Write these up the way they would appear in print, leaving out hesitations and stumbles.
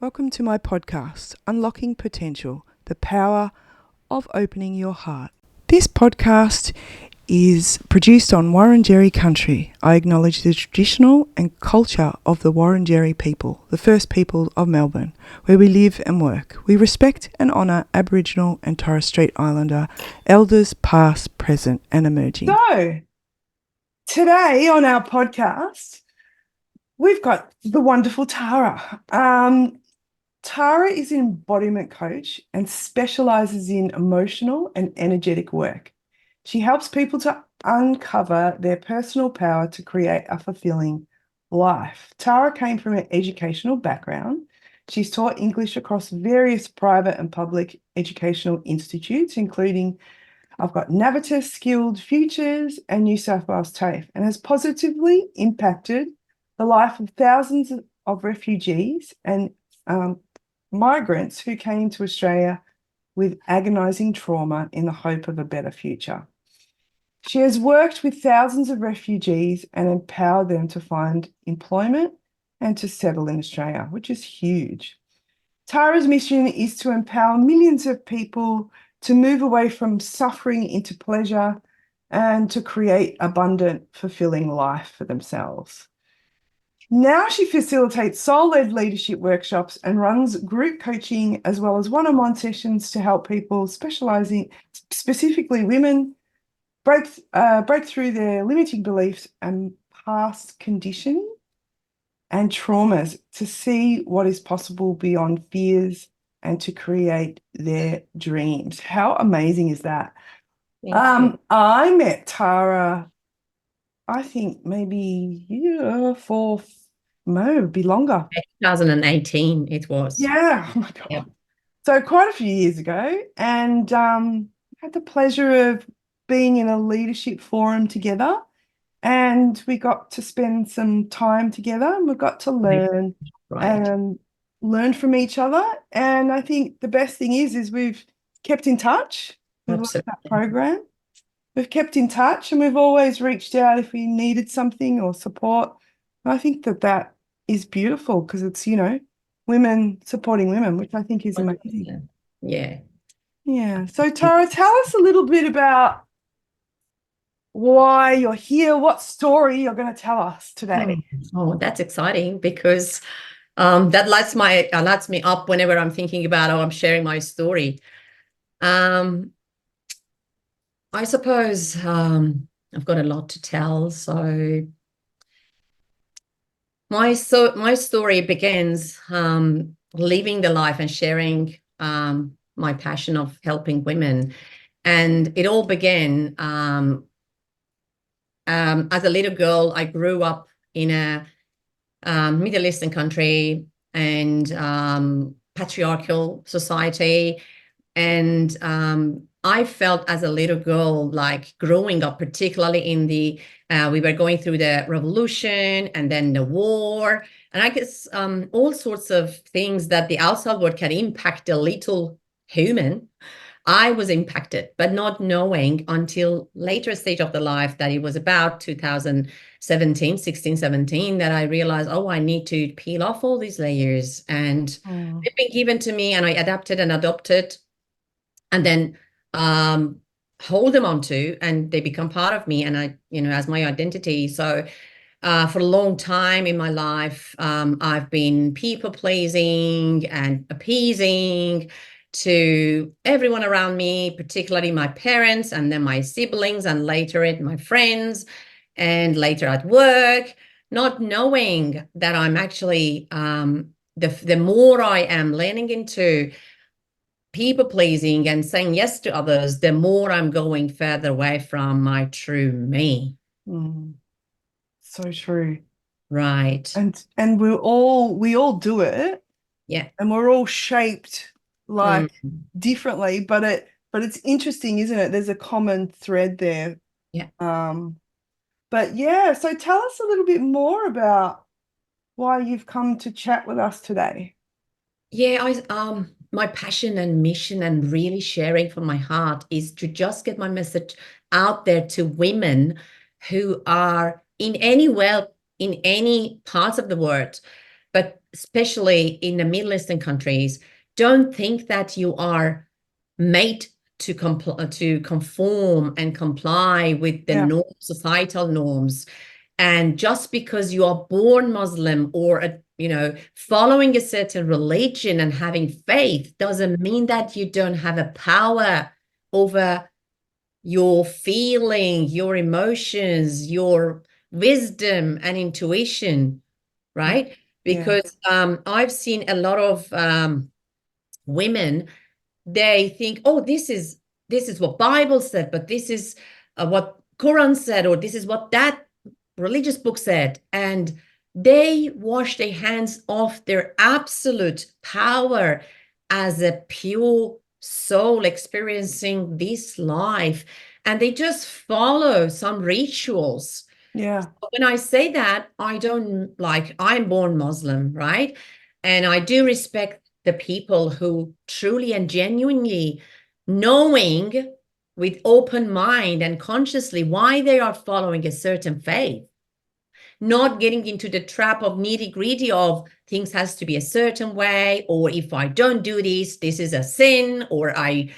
Welcome to my podcast, Unlocking Potential, the Power of Opening Your Heart. This podcast is produced on Wurundjeri country. I acknowledge the traditional and culture of the Wurundjeri people, the first people of Melbourne, where we live and work. We respect and honour Aboriginal and Torres Strait Islander elders past, present and emerging. So, today on our podcast, we've got the wonderful Tara. Tara is an embodiment coach and specialises in emotional and energetic work. She helps people to uncover their personal power to create a fulfilling life. Tara came from an educational background. She's taught English across various private and public educational institutes, including I've got Navitas, Skilled Futures and New South Wales TAFE, and has positively impacted the life of thousands of refugees and migrants who came to Australia with agonising trauma in the hope of a better future. She has worked with thousands of refugees and empowered them to find employment and to settle in Australia, which is huge. Tara's mission is to empower millions of people to move away from suffering into pleasure and to create abundant, fulfilling life for themselves. Now she facilitates soul-led leadership workshops and runs group coaching as well as one-on-one sessions to help people specialising, specifically women, break through their limiting beliefs and past condition and traumas to see what is possible beyond fears and to create their dreams. How amazing is that? I met Tara, I think maybe it'd be longer. 2018 it was. Yeah, oh my God. Yep. So quite a few years ago, and had the pleasure of being in a leadership forum together, and we got to spend some time together, and we got to learn and learn from each other. And I think the best thing is we've kept in touch. We've loved that program. We've kept in touch and we've always reached out if we needed something or support. I think that is beautiful because it's, women supporting women, which I think is amazing. Yeah. Yeah. So Tara, tell us a little bit about why you're here, what story you're going to tell us today. Oh, that's exciting because that lights me up whenever I'm thinking about I'm sharing my story. I suppose I've got a lot to tell. So my story begins living the life and sharing my passion of helping women. And it all began as a little girl. I grew up in a Middle Eastern country and patriarchal society. And I felt as a little girl, like growing up, particularly in we were going through the revolution and then the war. And I guess all sorts of things that the outside world can impact a little human. I was impacted, but not knowing until later stage of the life that it was about 2017, 16, 17, that I realized, I need to peel off all these layers. And they've been given to me and I adapted and adopted and then hold them onto, and they become part of me and I, as my identity. So for a long time in my life, I've been people pleasing and appeasing to everyone around me, particularly my parents and then my siblings and later my friends and later at work, not knowing that I'm actually, the more I am leaning into people pleasing and saying yes to others, the more I'm going further away from my true me. So true. Right. And we all do it. Yeah. And we're all shaped like differently, but it's interesting, isn't it? There's a common thread there. Yeah. But yeah, so tell us a little bit more about why you've come to chat with us today. Yeah, my passion and mission and really sharing from my heart is to just get my message out there to women who are in any parts of the world but especially in the Middle Eastern countries, don't think that you are made to conform and comply with the Yeah. societal norms. And just because you are born Muslim or following a certain religion and having faith doesn't mean that you don't have a power over your feeling, your emotions, your wisdom and intuition, right? Yeah. Because I've seen a lot of women, they think, oh, this is what Bible said, but this is what Quran said, or this is what that religious book said, and they wash their hands off their absolute power as a pure soul experiencing this life, and they just follow some rituals. Yeah. When I say that, I'm born Muslim, right? And I do respect the people who truly and genuinely knowing with open mind and consciously why they are following a certain faith, not getting into the trap of nitty gritty of things has to be a certain way, or if I don't do this, this is a sin, or I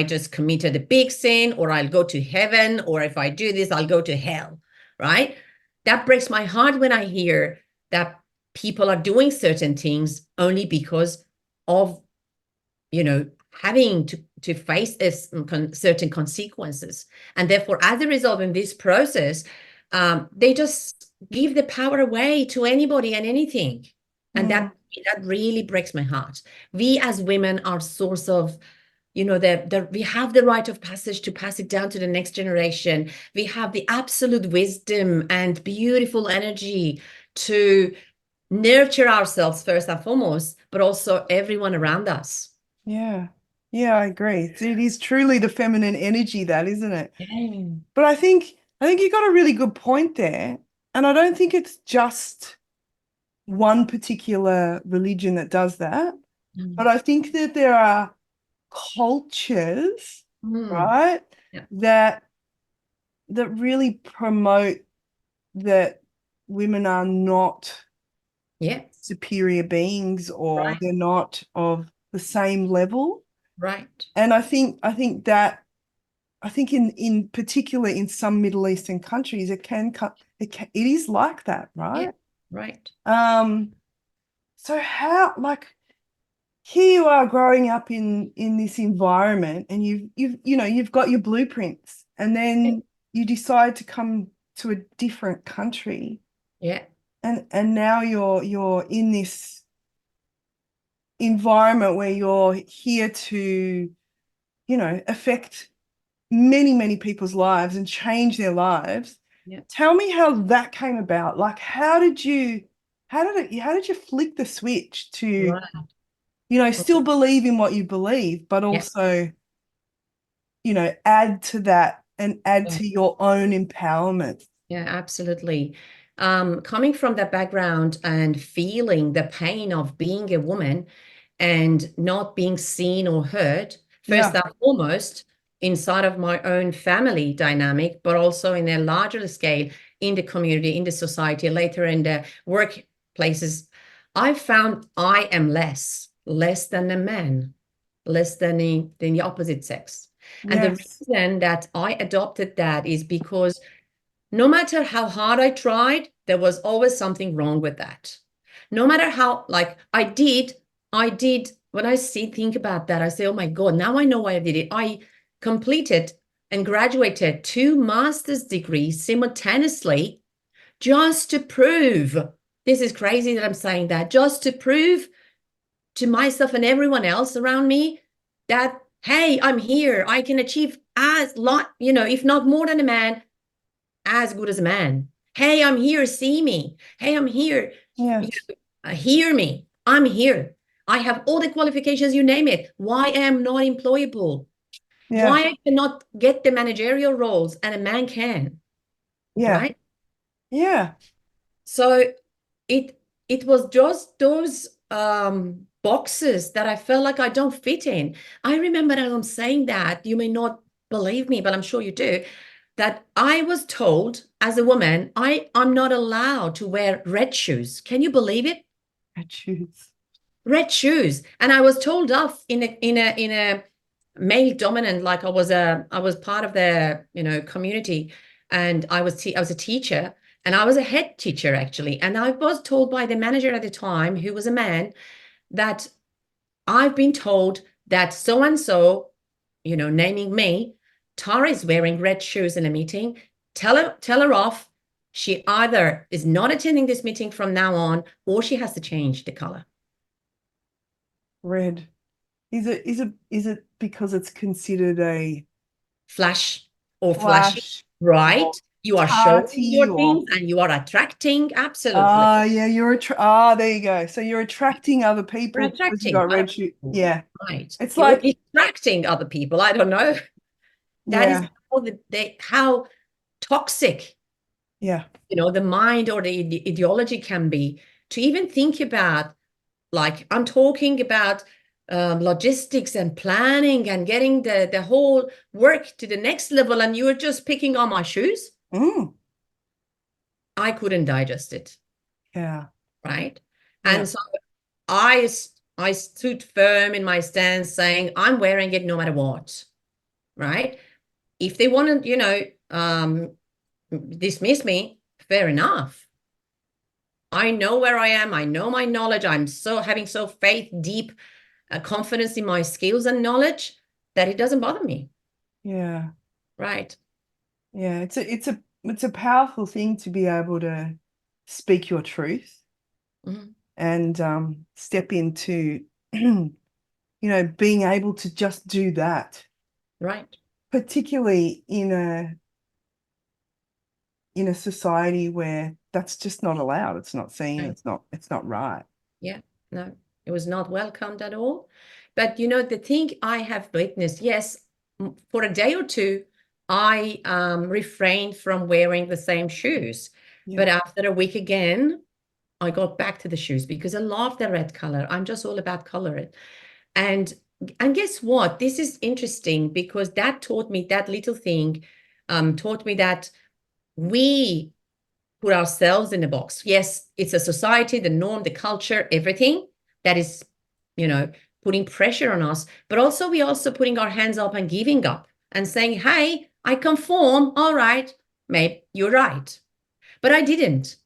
just committed a big sin, or I'll go to heaven, or if I do this, I'll go to hell, right? That breaks my heart when I hear that people are doing certain things only because of, having to face certain consequences. And therefore, as a result in this process, they just give the power away to anybody and anything. And that really breaks my heart. We as women are source of, we have the rite of passage to pass it down to the next generation. We have the absolute wisdom and beautiful energy to nurture ourselves first and foremost, but also everyone around us. Yeah. Yeah, I agree. It is truly the feminine energy, that, isn't it? Yeah. But I think you got a really good point there. And I don't think it's just one particular religion that does that. But I think that there are cultures, Mm. right, Yeah. that really promote that women are not Yeah. superior beings, or Right. they're not of the same level. Right. And I think in particular in some Middle Eastern countries it is like that, Yeah. right? Right. So how, like, here you are growing up in this environment, and you've got your blueprints, and then you decide to come to a different country, Yeah. and now you're in this environment where you're here to, affect many, many people's lives and change their lives. Yeah. Tell me how that came about. Like, how did you flick the switch to, Right. still believe in what you believe, but Yeah. also, add to that and add Yeah. to your own empowerment. Yeah, absolutely. Coming from that background and feeling the pain of being a woman and not being seen or heard, first Yeah. and foremost, inside of my own family dynamic, but also in a larger scale in the community, in the society, later in the workplaces, I found I am less than a man, less than the opposite sex. And the Yes. reason that I adopted that is because no matter how hard I tried, there was always something wrong with that. No matter how, like when I think about that, I say, oh my God, now I know why I did it. I completed and graduated 2 master's degrees simultaneously just to prove, this is crazy that I'm saying that, just to prove to myself and everyone else around me that, hey, I'm here. I can achieve as lot, if not more than a man, as good as a man. Hey, I'm here. See me. Hey, I'm here. Yes. Hear me. I'm here. I have all the qualifications, you name it. Why am not employable? Yeah. Why I cannot get the managerial roles and a man can, Yeah. right? Yeah. So it it was just those boxes that I felt like I don't fit in. I remember that I'm saying that, you may not believe me, but I'm sure you do, that I was told as a woman, I'm not allowed to wear red shoes. Can you believe it? Red shoes. Red shoes. And I was told off in a male dominant, like I was part of the, community, and I was a teacher, and I was a head teacher actually. And I was told by the manager at the time, who was a man, that I've been told that so and so, naming me, Tara is wearing red shoes in a meeting. Tell her off. She either is not attending this meeting from now on, or she has to change the color. Red. Is it because it's considered a Flash or flashy, flash right? or You are showing tarty your or things and you are attracting. Absolutely. yeah, there you go. So you're attracting other You're people because you attracting got other red shoes. people, Yeah. right? It's You're like, distracting other people. I don't know. That is yeah, how toxic, yeah, the mind or the ideology can be, to even think about. Like, I'm talking about logistics and planning and getting the whole work to the next level, and you were just picking on my shoes. mm, I couldn't digest it, yeah, right? yeah, And so I I stood firm in my stance, saying I'm wearing it no matter what, right? If they want to, dismiss me, fair enough. I know where I am. I know my knowledge. I'm so having so faith, deep confidence in my skills and knowledge that it doesn't bother me, yeah, right? yeah. It's a powerful thing to be able to speak your truth Mhm. and step into, being able to just do that, Right. particularly in a society where that's just not allowed. It's not seen. Right. It's not right. Yeah. No, it was not welcomed at all. But the thing I have witnessed, yes, for a day or two, I refrained from wearing the same shoes. Yeah. But after a week again, I got back to the shoes because I love the red color. I'm just all about color. And and guess what? This is interesting because that taught me, that little thing taught me that we put ourselves in a box. Yes, it's a society, the norm, the culture, everything that is, putting pressure on us. But also, we also putting our hands up and giving up and saying, "Hey, I conform. All right, mate, you're right." But I didn't.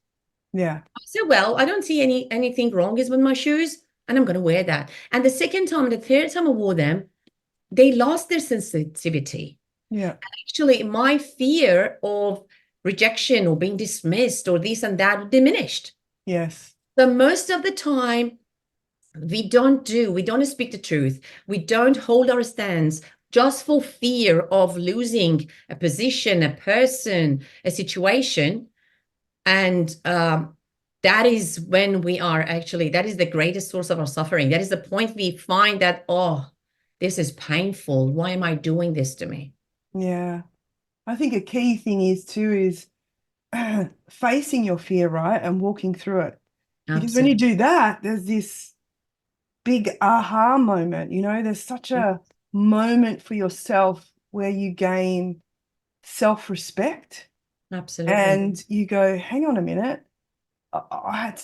Yeah. I said, "Well, I don't see anything wrong is with my shoes, and I'm going to wear that." And the second time and the third time I wore them, they lost their sensitivity. Yeah. Actually, my fear of rejection or being dismissed or this and that diminished. Yes. So most of the time, we don't speak the truth. We don't hold our stance just for fear of losing a position, a person, a situation. And that is when that is the greatest source of our suffering. That is the point we find that, oh, this is painful. Why am I doing this to me? Yeah. I think a key thing is facing your fear, right, and walking through it. Because when you Absolutely. do that, there's this big aha moment, there's such a moment for yourself where you gain self-respect Absolutely. and you go, hang on a minute, I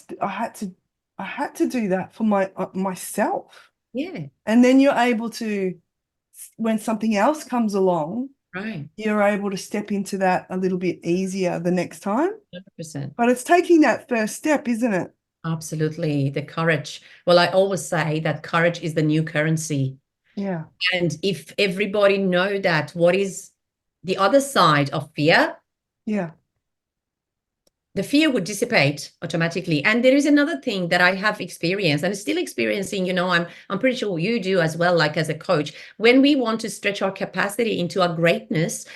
had to do that for myself. Yeah, And then you're able to, when something else comes along, right. you're able to step into that a little bit easier the next time. 100%. But it's taking that first step, isn't it? Absolutely. The courage. Well, I always say that courage is the new currency. Yeah. And if everybody know that, what is the other side of fear, Yeah. the fear would dissipate automatically. And there is another thing that I have experienced and still experiencing, I'm pretty sure you do as well, like as a coach. When we want to stretch our capacity into our greatness,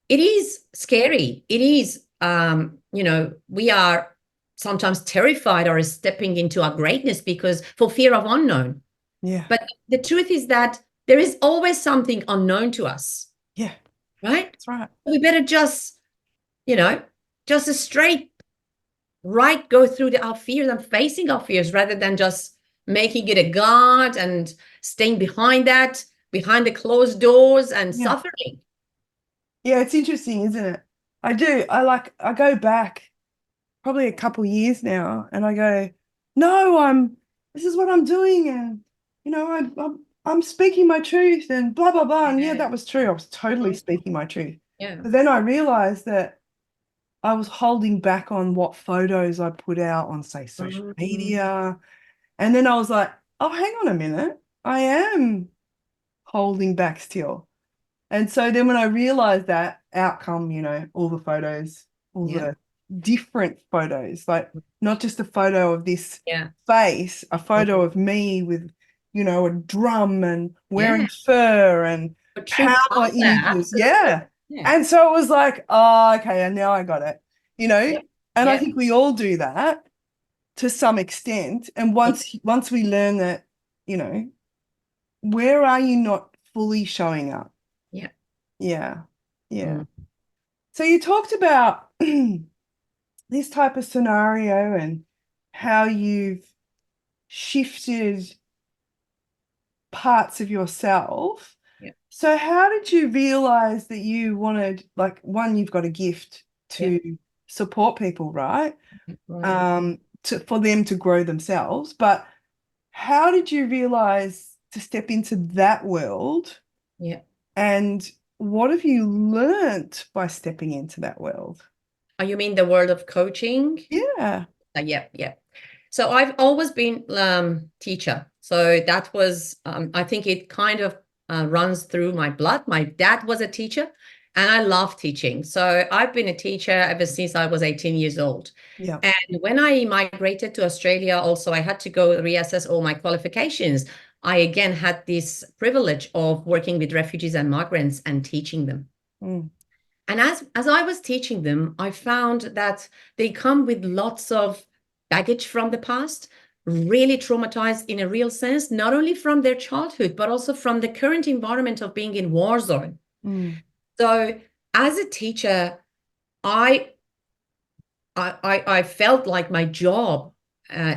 it is scary. It is, we are sometimes terrified or stepping into our greatness because for fear of unknown. Yeah. But the truth is that there is always something unknown to us, Yeah. right? That's right. We better you know, just a straight right go through our fears and facing our fears rather than just making it a god and staying behind the closed doors and Yeah. suffering. Yeah, it's interesting, isn't it? I do. I go back probably a couple years now and I go, no, this is what I'm doing, and I'm speaking my truth, and blah blah blah. And yeah, Yeah. that was true. I was totally Mhm. speaking my truth. Yeah. But then I realized that I was holding back on what photos I put out on, say, social Mhm. media. And then I was like, oh, hang on a minute. I am holding back still. And so then when I realized that, out come, all the photos, all Yeah. the different photos, like not just a photo of this Yeah. face, a photo Mhm. of me with, a drum and wearing Yeah. fur and A true power color. images. Absolutely. Yeah. Yeah. And so it was like, oh, okay, and now I got it, you know? Yep. And I Yep. think we all do that to some extent. And Yeah. once we learn that, where are you not fully showing up? Yeah. Yeah. Yeah. Mm. So you talked about this type of scenario and how you've shifted parts of yourself. Yeah. So how did you realize that you wanted, like, one, you've got a gift Yeah. to support people, right? Right. For them to grow themselves, but how did you realize to step into that world, Yeah. and what have you learnt by stepping into that world? Oh, you mean the world of coaching? Yeah. Yeah. Yeah. So I've always been teacher. So that was, I think it kind of runs through my blood. My dad was a teacher and I love teaching. So I've been a teacher ever since I was 18 years old. Yeah. And when I migrated to Australia, also, I had to go reassess all my qualifications. I again had this privilege of working with refugees and migrants and teaching them. Mm. And as I was teaching them, I found that they come with lots of baggage from the past, really traumatized in a real sense, not only from their childhood, but also from the current environment of being in war zone. Mm. So as a teacher, I I felt like my job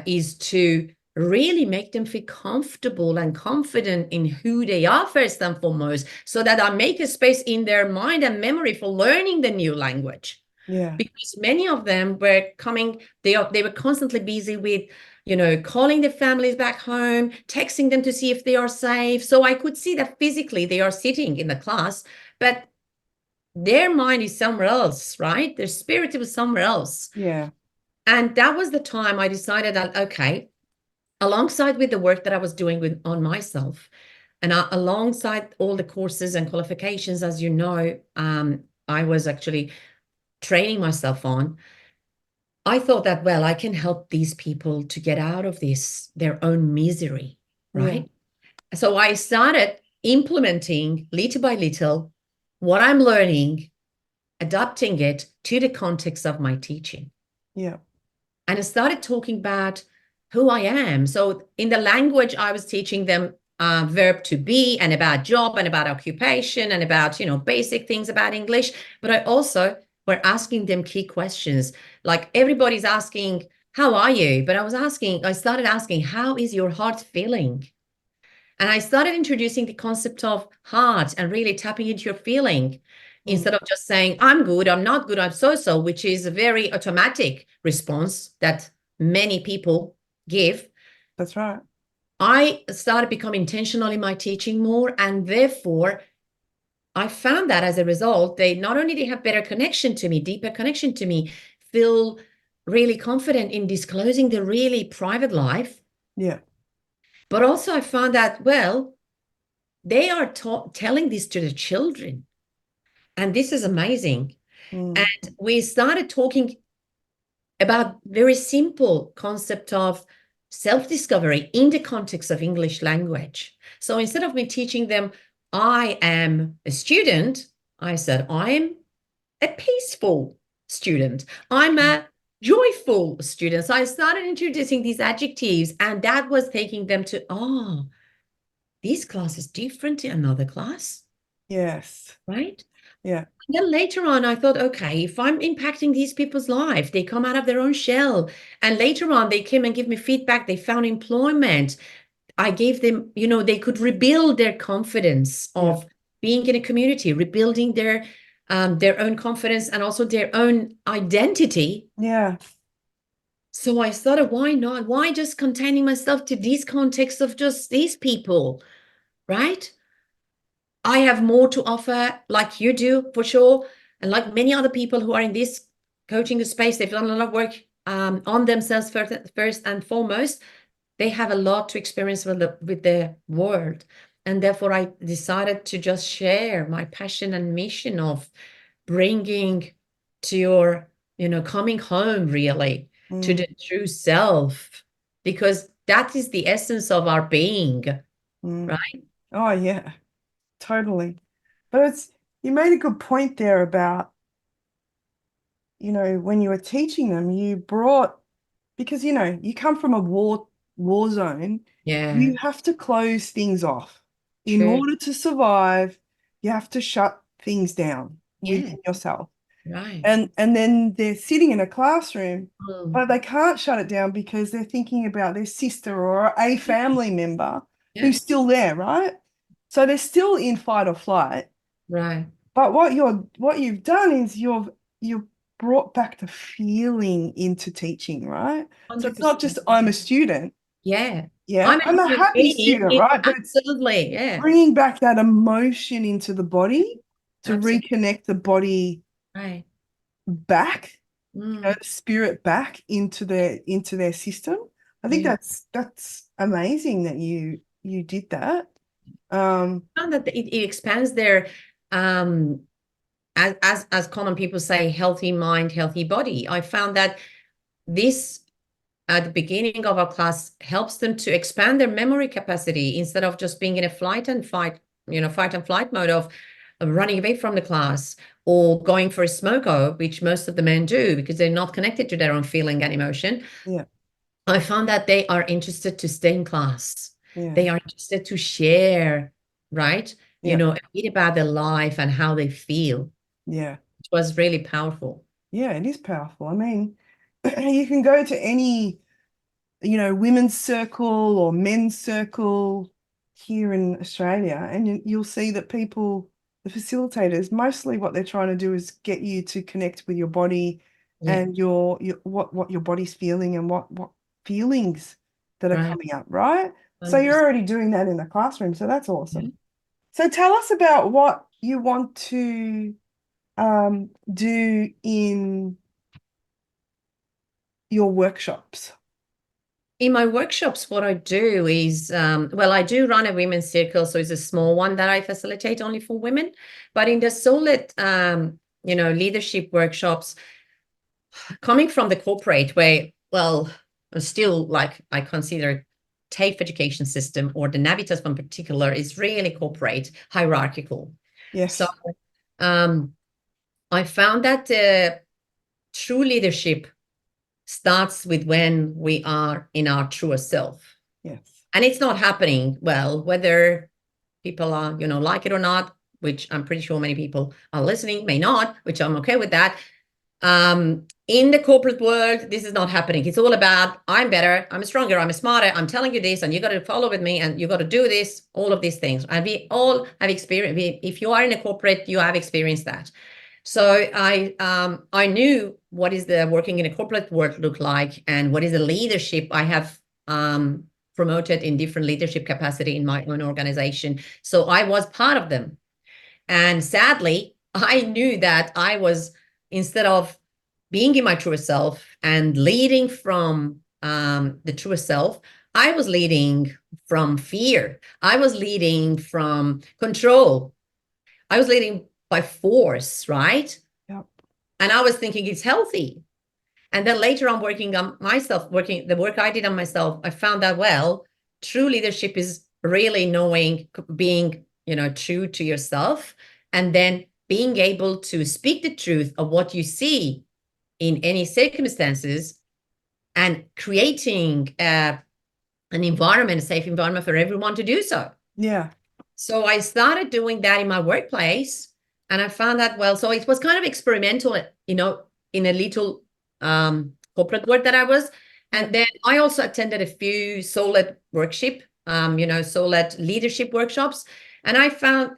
is to really make them feel comfortable and confident in who they are first and foremost, so that I make a space in their mind and memory for learning the new language. Yeah. Because many of them were coming, they were constantly busy with, calling their families back home, texting them to see if they are safe. So I could see that physically they are sitting in the class, but their mind is somewhere else, right? Their spirit was somewhere else. Yeah. And that was the time I decided that, okay, alongside with the work that I was doing on myself, and alongside all the courses and qualifications, as you know, I was actually training myself on. I thought that, well, I can help these people to get out of their own misery, Yeah. right? So I started implementing little by little what I'm learning, adapting it to the context of my teaching. Yeah. And I started talking about who I am. So in the language, I was teaching them verb to be and about job and about occupation and about, basic things about English. But I also were asking them key questions. Like everybody's asking, how are you? But I started asking, how is your heart feeling? And I started introducing the concept of heart and really tapping into your feeling Mm. instead of just saying, I'm good, I'm not good, I'm so, which is a very automatic response that many people give. That's right. I started becoming intentional in my teaching more. And therefore, I found that as a result, they have better connection to me, deeper connection to me, feel really confident in disclosing the really private life. Yeah. But also I found that, well, they are telling this to the children. And this is amazing. Mm. And we started talking about very simple concept of self-discovery in the context of English language. So instead of me teaching them, I am a student, I said, I'm a peaceful student. I'm a joyful student. So I started introducing these adjectives, and that was taking them to, oh, this class is different to another class, Yes. right? Yeah. Then later on, I thought, okay, if I'm impacting these people's life, they come out of their own shell. And later on, they came and give me feedback. They found employment. I gave them, they could rebuild their confidence Yeah. of being in a community, rebuilding their own confidence and also their own identity. Yeah. So I started, why not? Why just containing myself to this context of just these people, right? I have more to offer, like you do for sure. And like many other people who are in this coaching space, they've done a lot of work on themselves first and foremost. They have a lot to experience with the world. And therefore, I decided to just share my passion and mission of bringing to your, coming home really to the true self, because that is the essence of our being, Mm. right? Oh, yeah, totally. But you made a good point there about, when you were teaching them, you brought, because, you come from a war zone, Yeah, you have to close things off. In true. order to survive, you have to shut things down Yeah, within yourself. right. And then they're sitting in a classroom, Mm, but they can't shut it down because they're thinking about their sister or a family member yeah, who's still there, right? So they're still in fight or flight. right. But what you've done is you've brought back the feeling into teaching, right? So it's not 100%. just I'm a student. Yeah. Yeah, I'm a I'm a human happy being. student, right? But it's Absolutely. Yeah. bringing back that emotion into the body to Absolutely. reconnect the body Right. back, Mm. spirit back into their system. I think Yeah. that's amazing that you did that. Um, Found that it expands their um as common people say, healthy mind, healthy body. I found that this at the beginning of our class helps them to expand their memory capacity instead of just being in a fight and flight mode of running away from the class or going for a smoko, which most of the men do because they're not connected to their own feeling and emotion. yeah, I found that they are interested to stay in class. yeah, They are interested to share, right? yeah, A bit about their life and how they feel. yeah. It was really powerful. Yeah, it is powerful. I mean, you can go to any, women's circle or men's circle here in Australia, and you'll see that the facilitators, mostly what they're trying to do is get you to connect with your body Yeah, and your what your body's feeling and what feelings that are right. coming up, right? So you're 100%. already doing that in the classroom, so that's Yeah. awesome. So tell us about what you want to do in your workshops. In my workshops, what I do is, well, I do run a women's circle, so it's a small one that I facilitate only for women. But in the solid, leadership workshops, coming from the corporate way, well, still like I consider TAFE education system or the Navitas one particular is really corporate, hierarchical. So Yes, um, I found that true leadership starts with when we are in our truest self. yes. And it's not happening well, whether people are, like it or not, which I'm pretty sure many people are listening, may not, which I'm okay with that. In the corporate world, this is not happening. It's all about I'm better, I'm stronger, I'm smarter, I'm telling you this, and you got to follow with me, and you got to do this, all of these things. And we all have experience. If you are in a corporate, you have experienced that. So I knew what is the working in a corporate world look like, and what is the leadership I have promoted in different leadership capacity in my own organization. So I was part of them. And sadly, I knew that I was, instead of being in my truest self and leading from the truest self, I was leading from fear. I was leading from control. I was leading by force, right? Yep. And I was thinking it's healthy. And then later on, working on myself, working the work I did on myself, I found that, well, true leadership is really knowing, being, true to yourself, and then being able to speak the truth of what you see in any circumstances and creating an environment, a safe environment for everyone to do so. Yeah. So I started doing that in my workplace, and I found that, well, so it was kind of experimental, in a little corporate work that I was. Yeah. And then I also attended a few soul-led workshop, soul-led leadership workshops. And I found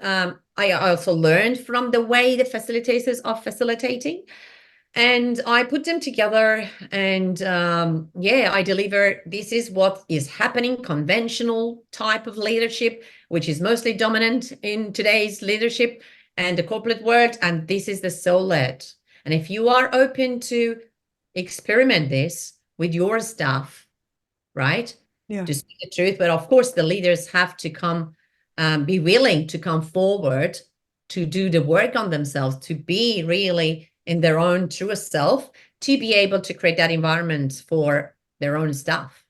I also learned from the way the facilitators are facilitating. And I put them together and I deliver. This is what is happening, conventional type of leadership, which is mostly dominant in today's leadership and the corporate world. And this is the soul-led. And if you are open to experiment this with your staff, right? Yeah. To speak the truth. But of course, the leaders have to come, be willing to come forward to do the work on themselves, to be really in their own truest self, to be able to create that environment for their own stuff.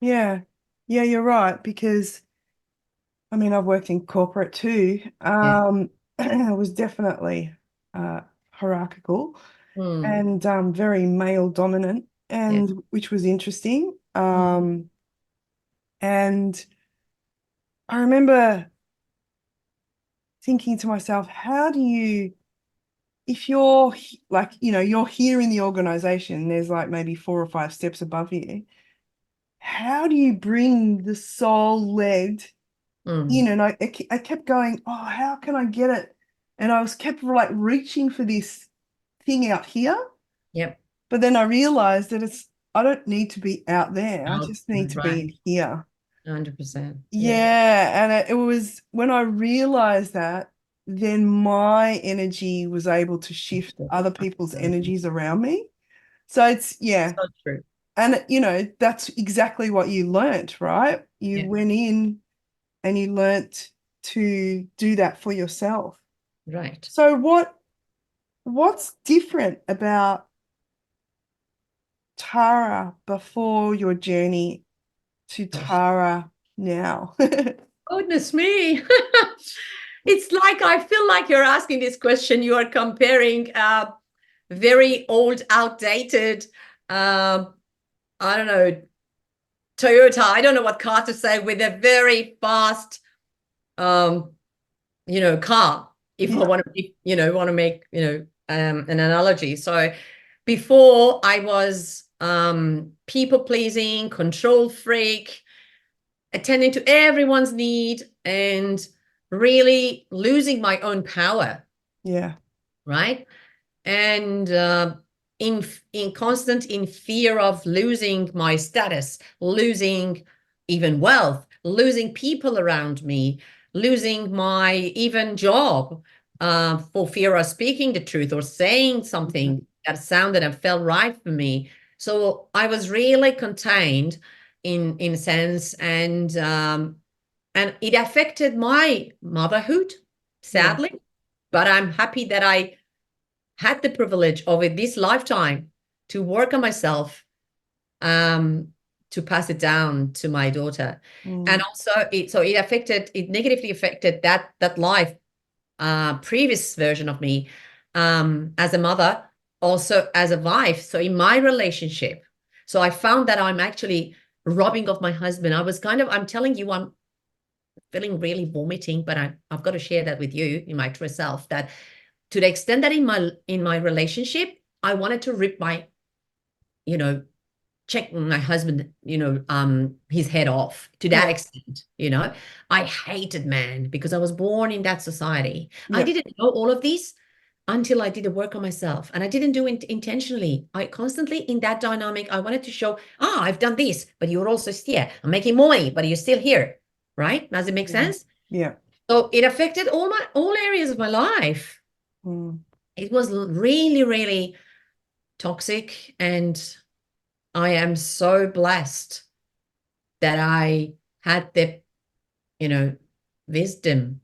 Yeah. Yeah, you're right. Because I mean, I've worked in corporate too. Yeah. It was definitely hierarchical Mm. and very male dominant, Yeah. and which was interesting. Mm. And I remember thinking to myself, how do you, if you're like, you're here in the organization, there's like maybe 4 or 5 steps above you. How do you bring the soul-led Mm. in? And I kept going, oh, how can I get it? And I was kept like reaching for this thing out here. Yep. But then I realized that I don't need to be out there. I Oh, just need to be right. in here. 100%. Yeah. Yeah. And it was when I realized that, then my energy was able to shift other people's Absolutely. energies around me. So it's, yeah. So true. And, that's exactly what you learnt, right? You Yeah. went in and you learnt to do that for yourself. Right. So what's different about Tara before your journey to Oh, Tara now? goodness me. It's like I feel like you're asking this question. You are comparing very old, outdated, I don't know, Toyota. I don't know what car to say with a very fast, um, car. If I Yeah, want to, want to make, an analogy. So before I was people pleasing, control freak, attending to everyone's need and really losing my own power, yeah, right? And in constant in fear of losing my status, losing even wealth, losing people around me, losing my even job, for fear of speaking the truth or saying yeah, something that sounded and felt right for me. So I was really contained in a sense, and it affected my motherhood, yeah. sadly. But I'm happy that I had the privilege of in this lifetime to work on myself, um, to pass it down to my daughter. And Mm, also it negatively affected that life, previous version of me, as a mother, also as a wife. So in my relationship, so I found that I'm actually robbing of my husband. I'm telling you, I'm feeling really vomiting, but I've got to share that with you in my true self, that to the extent that in my relationship, I wanted to rip my, you know, check my husband, his head off to that yeah, extent. I hated man because I was born in that society. I yeah, didn't know all of this until I did the work on myself, and I didn't do it intentionally. I constantly in that dynamic, I wanted to show, I've done this, but you're also here. I'm making money, but you're still here. Right? Does it make yeah, sense? yeah. So it affected all areas of my life. Mm, It was really, really toxic. And I am so blessed that I had the, you know, wisdom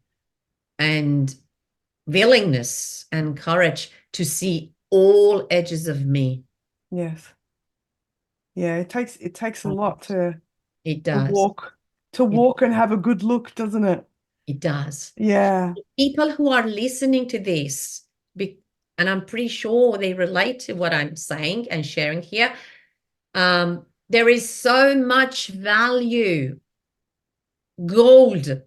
and willingness and courage to see all edges of me. yes. Yeah, it takes a lot It to does. walk to It, walk and have a good look, doesn't it? it does. Yeah, People who are listening to this, and I'm pretty sure they relate to what I'm saying and sharing here. There is so much value, gold.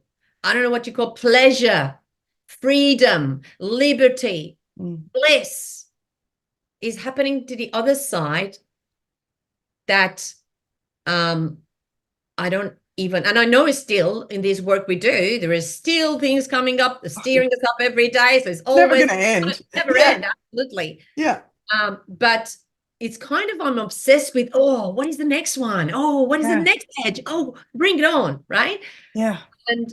I don't know what you call pleasure, freedom, liberty, mm, bliss is happening to the other side that um, I don't even, and I know it's still in this work we do, there is still things coming up, oh, yeah. steering us up every day. So it's Never always gonna end. never Yeah, end. Absolutely. yeah, But it's kind of, I'm obsessed with, oh, what is the next one? Oh, what is the next edge? Oh, bring it on, right? Yeah. And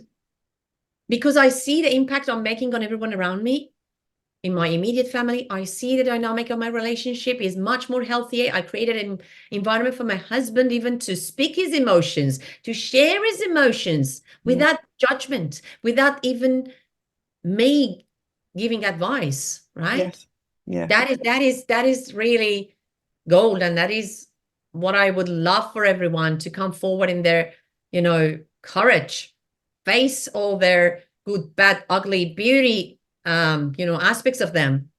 because I see the impact I'm making on everyone around me, in my immediate family, I see the dynamic of my relationship is much more healthier. I created an environment for my husband even to speak his emotions, to share his emotions without judgment, without even me giving advice, right? Yes. Yeah. That is really gold. And that is what I would love for everyone to come forward in their, courage, face all their good, bad, ugly, beauty, aspects of them.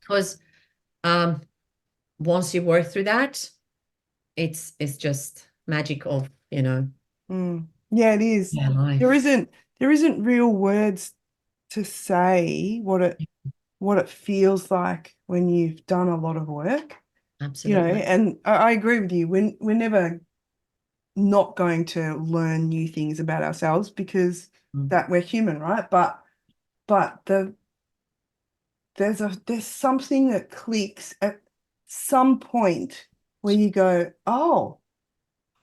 Because once you work through that, it's just magic of, Yeah, it is. There life. isn't real words to say what it feels like when you've done a lot of work, Absolutely. and I agree with you. We're never not going to learn new things about ourselves because that we're human, right? But there's something that clicks at some point where you go, oh,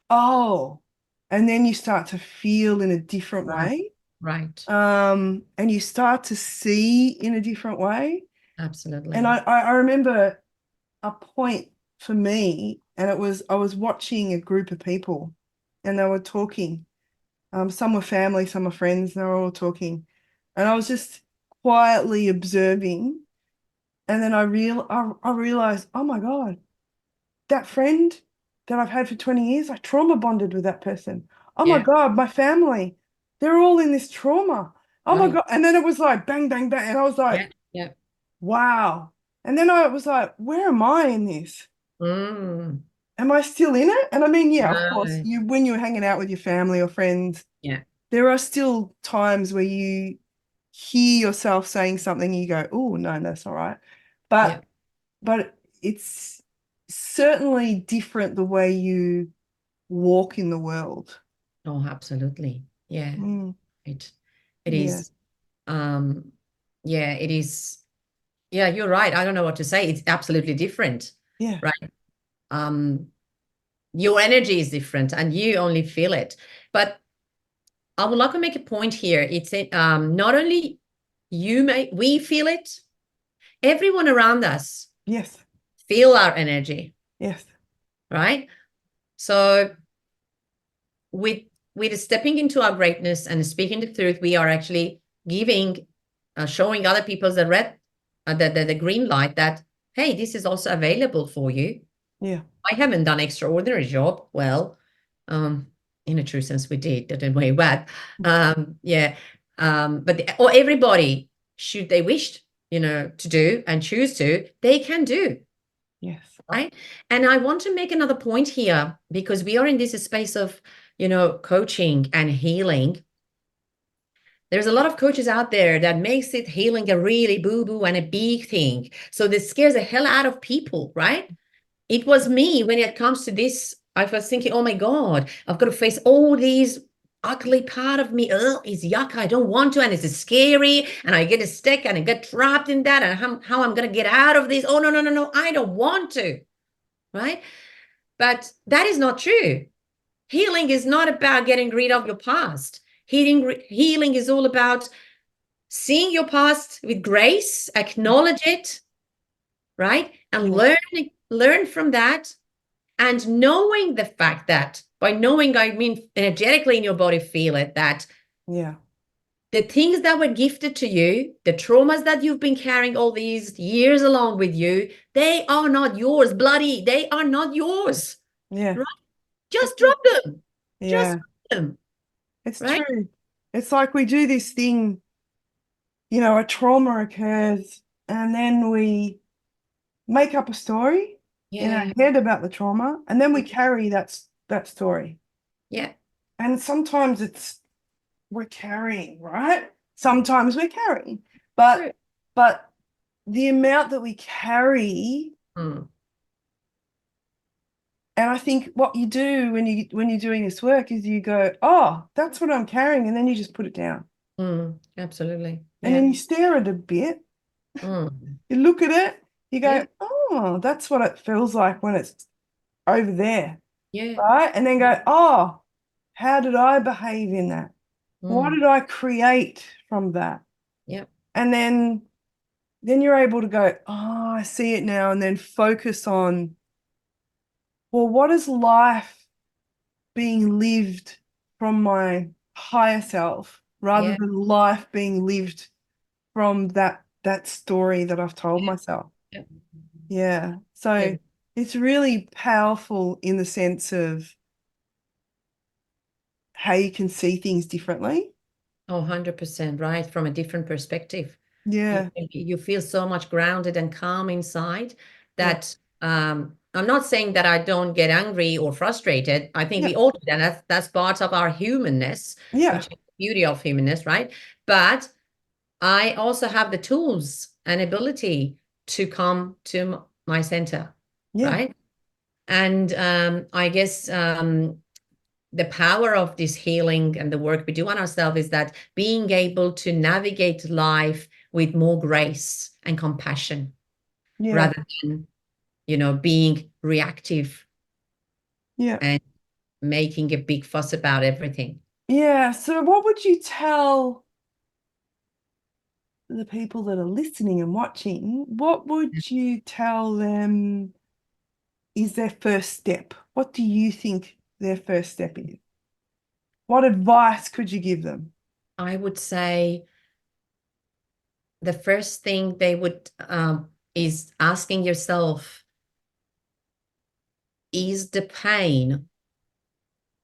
and then you start to feel in a different Right. way. Right. And you start to see in a different way. Absolutely. And I remember a point for me, and I was watching a group of people and they were talking. Some were family, some were friends, they were all talking. And I was just quietly observing. And then I realized, oh my God, that friend that I've had for 20 years, I trauma bonded with that person. Oh my Yeah. God, my family, they're all in this trauma. Oh my Right. God. And then it was like bang, bang, bang. And I was like, Yeah. Yeah. wow. And then I was like, where am I in this? Mm. Am I still in it? And I mean, yeah, of course, Right. when you're hanging out with your family or friends, Yeah. there are still times where you hear yourself saying something, you go, oh, no, that's all right. Yeah. But it's certainly different the way you walk in the world. Oh, absolutely. Yeah. Mm, It it yeah, is. Yeah, it is. Yeah, you're right. I don't know what to say. It's absolutely different, yeah, right? Um, your energy is different and you only feel it. But I would like to make a point here. It's not only we feel it, everyone around us yes, feel our energy, yes, right? So with stepping into our greatness and speaking the truth, we are actually giving, showing other people the red, the green light that, hey, this is also available for you. yeah, I haven't done extraordinary job. Well, in a true sense, we did, didn't we? But yeah, or everybody, should they wish, to do and choose to, they can do. yes, Right. And I want to make another point here because we are in this space of, coaching and healing. There's a lot of coaches out there that makes it healing a really boo-boo and a big thing. So this scares the hell out of people, right? It was me when it comes to this. I was thinking, oh my God, I've got to face all these ugly part of me. Oh, it's yuck. I don't want to. And it's scary. And I get stuck and I get trapped in that. And how I'm going to get out of this. Oh, no, no, no, no. I don't want to. Right. But that is not true. Healing is not about getting rid of your past. Healing is all about seeing your past with grace, acknowledge it, right? And yeah, learn from that. And knowing the fact that, by knowing, I mean energetically in your body, feel it, that yeah, the things that were gifted to you, the traumas that you've been carrying all these years along with you, they are not yours, bloody. They are not yours, yeah, right? Just drop them. Just yeah. drop them, It's right? true. It's like we do this thing, a trauma occurs, and then we make up a story in our Yeah. head about the trauma, and then we carry that story. Yeah. And sometimes we're carrying, right? Sometimes we're carrying, but True. but the amount that we carry, Mm, and I think what you do when you're doing this work is you go, oh, that's what I'm carrying, and then you just put it down, absolutely. and Yeah. then you stare at it a bit, Mm, you look at it, You Yeah. go, oh, that's what it feels like when it's over there, Yeah. right? And then Yeah. go, oh, how did I behave in that? What Mm. did I create from that? Yeah. And then you're able to go, oh, I see it now, and then focus on, well, what is life being lived from my higher self rather Yeah. than life being lived from that story that I've told Yeah. myself. Yeah. Yeah. So Yeah. it's really powerful in the sense of how you can see things differently. Oh, 100% right. From a different perspective. You Yeah. you feel so much grounded and calm inside Yeah. that I'm not saying that I don't get angry or frustrated. I think Yeah. we all do that. That's part of our humanness, Yeah. which is the beauty of humanness, right? But I also have the tools and ability to come to my center, Yeah. right? And I guess the power of this healing and the work we do on ourselves is that being able to navigate life with more grace and compassion Yeah. rather than, being reactive Yeah. and making a big fuss about everything. Yeah. So what would you tell the people that are listening and watching? What would you tell them is their first step? What do you think their first step is? What advice could you give them? I would say the first thing they would is asking yourself, is the pain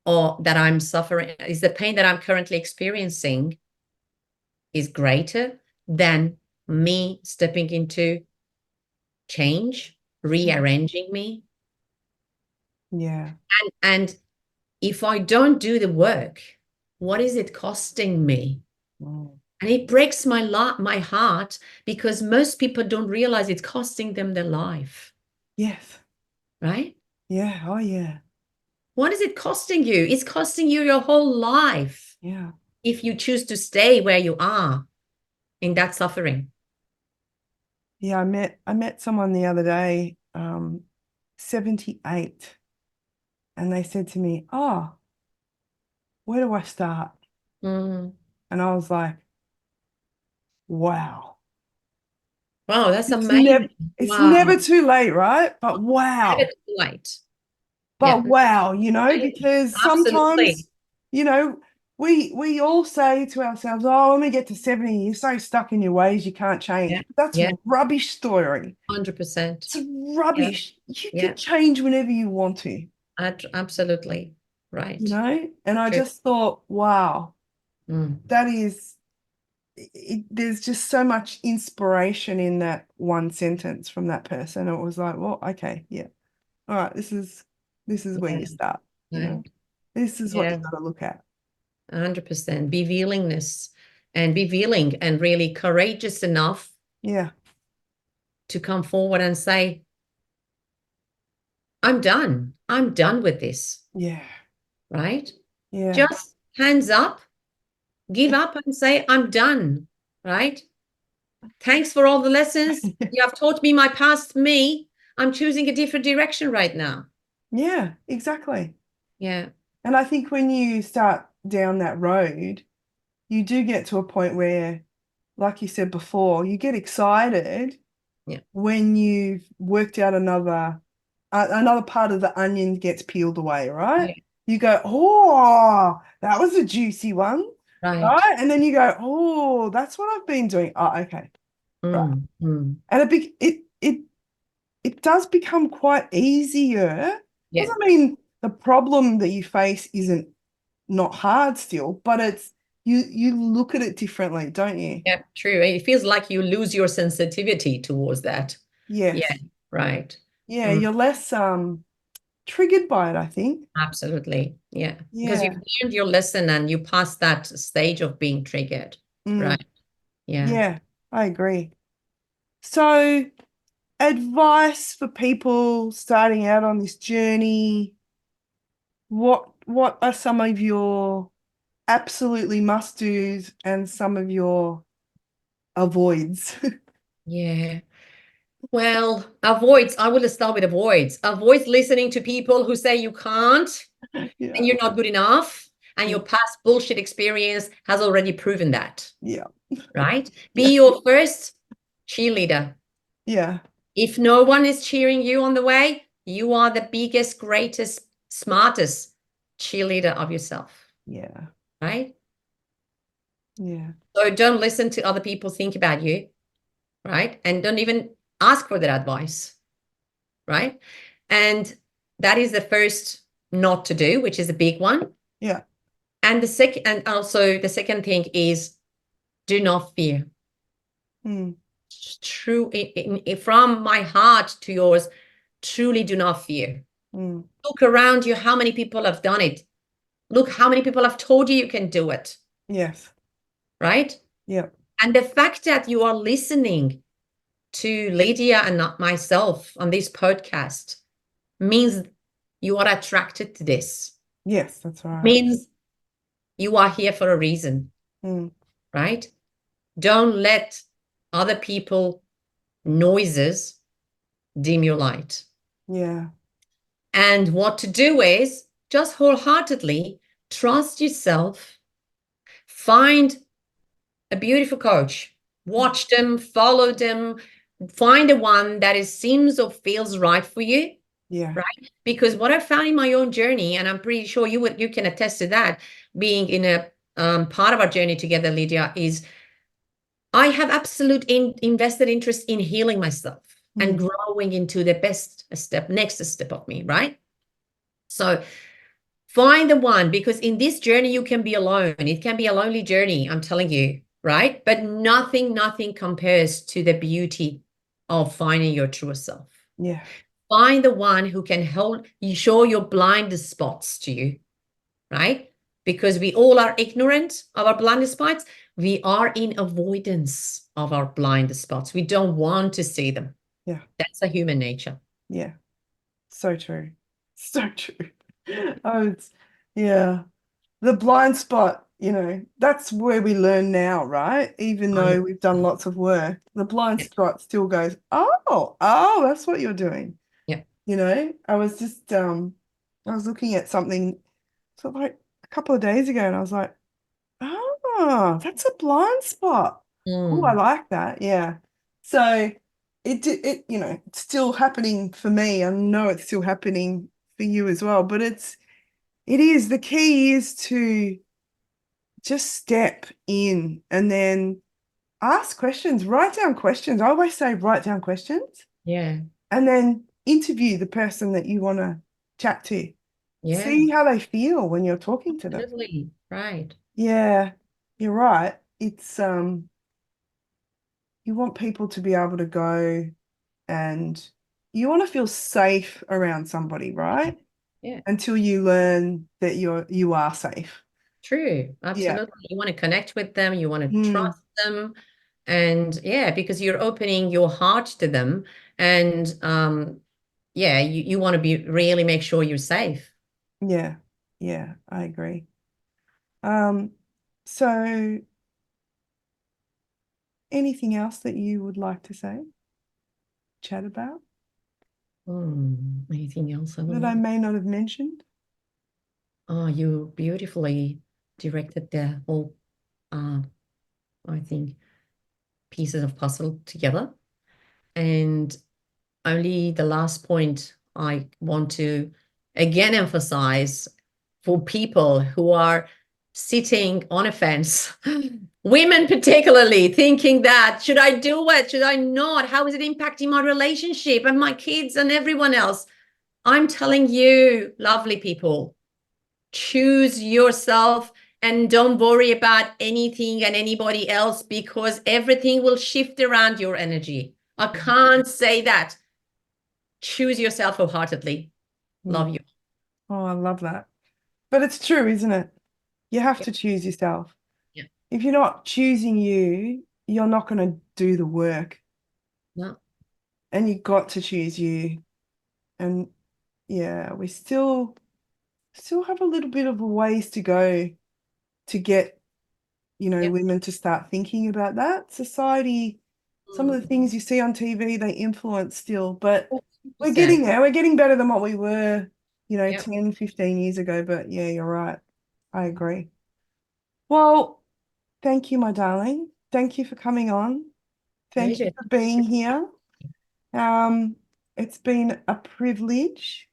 or that I'm suffering, is the pain that I'm currently experiencing is greater than me stepping into change, rearranging me. Yeah. And if I don't do the work, what is it costing me? Mm. And it breaks my heart because most people don't realize it's costing them their life, Yes. right? Yeah. Oh, yeah. What is it costing you? It's costing you your whole life Yeah. if you choose to stay where you are in that suffering. Yeah. I met someone the other day, 78, and they said to me, oh, where do I start? Mm. And I was like, wow. Wow, that's It's amazing. never it's Wow. never too late, right? But Never wow. too late. Yeah, But wow, amazing. because Absolutely. sometimes, you know, we all say to ourselves, oh, when we get to 70, you're so stuck in your ways you can't Yeah, change. That's yeah, rubbish story. 100%. It's Yeah, rubbish. You can yeah, change whenever you want to, absolutely. Right. And I True. just thought, wow, Mm. that is there's just so much inspiration in that one sentence from that person. It was like, well, okay, yeah. All right, this is where Yeah, you start, right. This is what you Yeah, got to look at. 100%. Be willingness and be willing and really courageous enough Yeah, to come forward and say, I'm done. I'm done with this. yeah, Right. yeah. Just hands up, give up and say, I'm done. Right. Thanks for all the lessons. You have taught me my past me. I'm choosing a different direction right now. Yeah, exactly. Yeah. And I think when you start down that road, you do get to a point where, like you said before, you get excited Yeah. when you've worked out another part of the onion gets peeled away, right? Yeah. You go, oh, that was a juicy one, Right. right? And then you go, oh, that's what I've been doing. Oh, okay, right. Mm, mm. And it does become quite easier. Yeah. Doesn't mean the problem that you face isn't not hard still, but it's you look at it differently, don't you? Yeah. True. It feels like you lose your sensitivity towards that. Yeah. Yes. Right. Yeah, Mm, you're less triggered by it, I think. absolutely. Yeah. Because you've Yeah. learned your lesson and you passed that stage of being triggered. Mm, Right. Yeah. yeah, I agree. So, advice for people starting out on this journey, what are some of your absolutely must-dos and some of your avoids? Yeah. Well, avoid. I will start with avoids. Avoid listening to people who say you can't Yeah. and you're not good enough, and Yeah. your past bullshit experience has already proven that, Yeah. right? Yeah. Be your first cheerleader. Yeah. If no one is cheering you on the way, you are the biggest, greatest, smartest cheerleader of yourself, Yeah. right? Yeah. So don't listen to other people think about you, right? And don't even ask for their advice, right? And that is the first not to do, which is a big one. Yeah. And the second thing is do not fear. Mm. True, from my heart to yours, truly do not fear. Mm. Look around you, how many people have done it? Look how many people have told you can do it, Yes. right? Yeah. And the fact that you are listening to Lydia and not myself on this podcast means you are attracted to this. Yes, that's right. Means you are here for a reason, Mm. right? Don't let other people noises dim your light. Yeah. And what to do is just wholeheartedly trust yourself, find a beautiful coach, watch them, follow them, find the one that is seems or feels right for you, Yeah. right? Because what I found in my own journey, and I'm pretty sure you can attest to that, being in a part of our journey together, Lydia, is I have absolute invested interest in healing myself and Mm. growing into the next step of me, right? So find the one, because in this journey you can be alone. It can be a lonely journey, I'm telling you, right? But nothing compares to the beauty of finding your true self. Yeah. Find the one who can help you show your blind spots to you, right? Because we all are ignorant of our blind spots. We are in avoidance of our blind spots. We don't want to see them. Yeah. That's a human nature. Yeah. So true. So true. Oh, yeah. The blind spot, that's where we learn now, right? Even though we've done lots of work, the blind Yeah. spot still goes, oh, that's what you're doing. Yeah. I was just I was looking at something sort of like a couple of days ago and I was like, oh, that's a blind spot. Oh, I Mm. like that. Yeah. So it's still happening for me. I know it's still happening for you as well, but the key is to just step in and then ask questions, write down questions. I always say write down questions Yeah. and then interview the person that you want to chat to. Yeah. See how they feel when you're talking to them. Absolutely. Right. Yeah, you're right. It's you want people to be able to go and you want to feel safe around somebody, right? Yeah. Until you learn that you are safe. True. Yeah. Absolutely. You want to connect with them, you want to Mm, trust them. And yeah, because you're opening your heart to them. And yeah, you want to be really make sure you're safe. yeah. Yeah, I agree. Um, so anything else that you would like to say, chat about Anything else I would that I like? may not have mentioned? Oh, you beautifully directed the whole, uh, I think, pieces of puzzle together. And only the last point I want to again emphasize for people who are sitting on a fence, women particularly, thinking that should I do it? Should I not? How is it impacting my relationship and my kids and everyone else? I'm telling you, lovely people, choose yourself and don't worry about anything and anybody else because everything will shift around your energy. I can't say that. Choose yourself wholeheartedly. Love Mm. you. Oh, I love that. But it's true, isn't it? You have Yeah. to choose yourself. Yeah. If you're not choosing you, you're not going to do the work. No. And you got to choose you. And yeah, we still have a little bit of a ways to go to get, Yeah. women to start thinking about that. Society some of the things you see on TV, they influence still, but we're 100%. getting there. We're getting better than what we were, Yep. 10, 15 years ago. But yeah, you're right. I agree. Well, thank you, my darling. Thank you for coming on. Thank you Pleasure. for being here. It's been a privilege,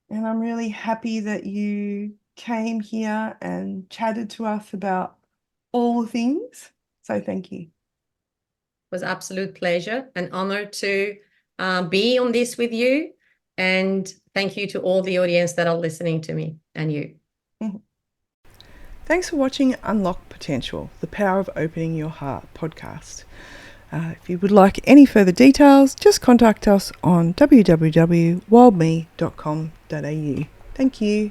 and I'm really happy that you came here and chatted to us about all the things. So thank you. Was absolute pleasure and honor to be on this with you. And thank you to all the audience that are listening to me and you. Thanks for watching Unlock Potential, the Power of Opening Your Heart podcast. If you would like any further details, just contact us on www.wildme.com.au. Thank you.